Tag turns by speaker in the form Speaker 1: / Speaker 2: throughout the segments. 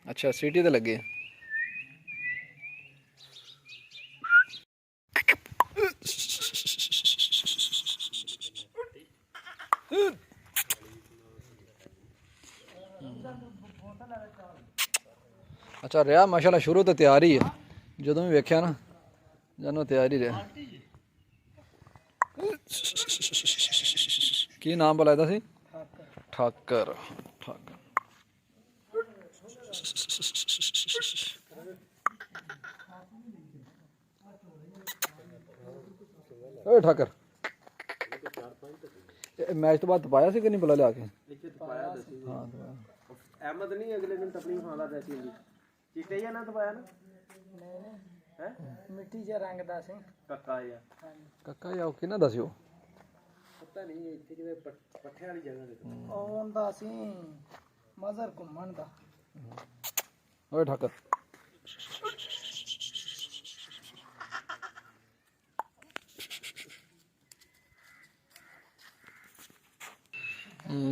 Speaker 1: अच्छा सीटी तो लगे। अच्छा रहा माशाल्लाह शुरू तो तैयार ही है, जो भी वेख्या ना जानो तैयार ही रहा। की नाम बुलाया था सी? ठाकर। ठाकर ओए ठाकर मैच तो बाद पाया सी कि नहीं बुला लिया के? हाँ
Speaker 2: अहमद नहीं अगले दिन तपनी खाला वैसी चिट्टे या ना दबाया ना है मिट्टी जा रंग दा सी कक्का या
Speaker 1: कि ना दसियो
Speaker 2: पता नहीं इत्थे किते पट्ठे वाली जगह ते ओंदा सी मजर घुमण दा।
Speaker 1: ओए ठाकर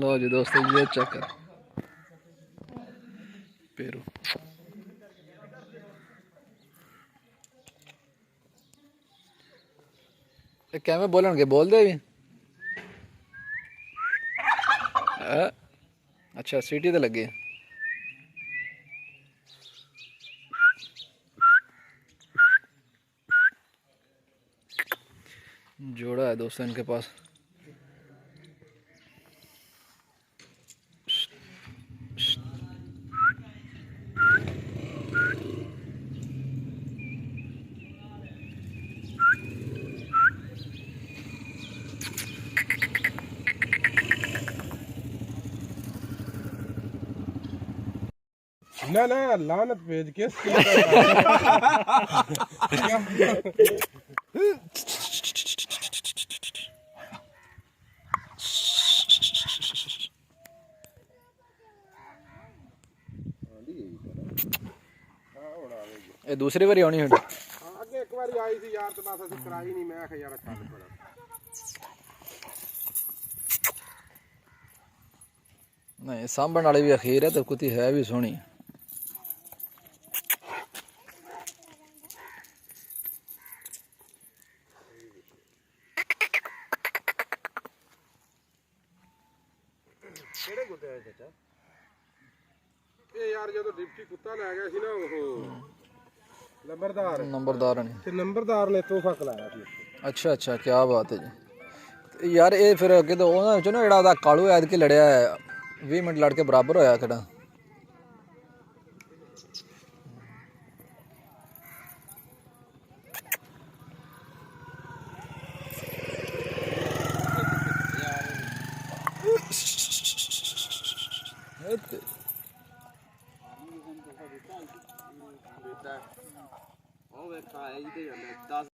Speaker 1: लो जी दोस्तों ये चक्कर पेरू कैमे बोलन बोल दे भी। अच्छा सीटी तो लगे। जोड़ा है दोस्तों इनके पास।
Speaker 3: ना ना लानत भेज के
Speaker 1: ये दूसरी बारी आनी है।
Speaker 3: आगे एक बार आई थी यार तो बस असं कराई नहीं मैं आखिर यार अच्छा पड़ा
Speaker 1: नहीं सांभण वाली भी अखीर है तो कुत्ती है भी सोहनी।
Speaker 3: ਕਿਹੜੇ ਕੁੱਤੇ ਆਏ ਚਾਚਾ? ਇਹ ਯਾਰ ਜਦੋਂ ਡਿਪਟੀ ਕੁੱਤਾ ਲੈ ਗਿਆ ਸੀ ਨਾ ਉਹ
Speaker 1: नंबरदार ने
Speaker 3: ਤੇ ਨੰਬਰਦਾਰ ਨੇ ਤੋਹਫਾ ਕਲਾਇਆ ਸੀ।
Speaker 1: अच्छा अच्छा क्या बात है जी यार ये फिर अगे तो ਉਹਨਾਂ ਵਿੱਚੋਂ ਨਾ ਜਿਹੜਾ ਉਹਦਾ ਕਾਲੂ ਐਦ ਕੇ ਲੜਿਆ 20 ਮਿੰਟ ਲੜ ਕੇ ਬਰਾਬਰ ਹੋਇਆ ਕਿਹੜਾ।
Speaker 2: ਉਹ ਵੇਖਾ ਇਹ ਤੇ ਜਾਂਦਾ 10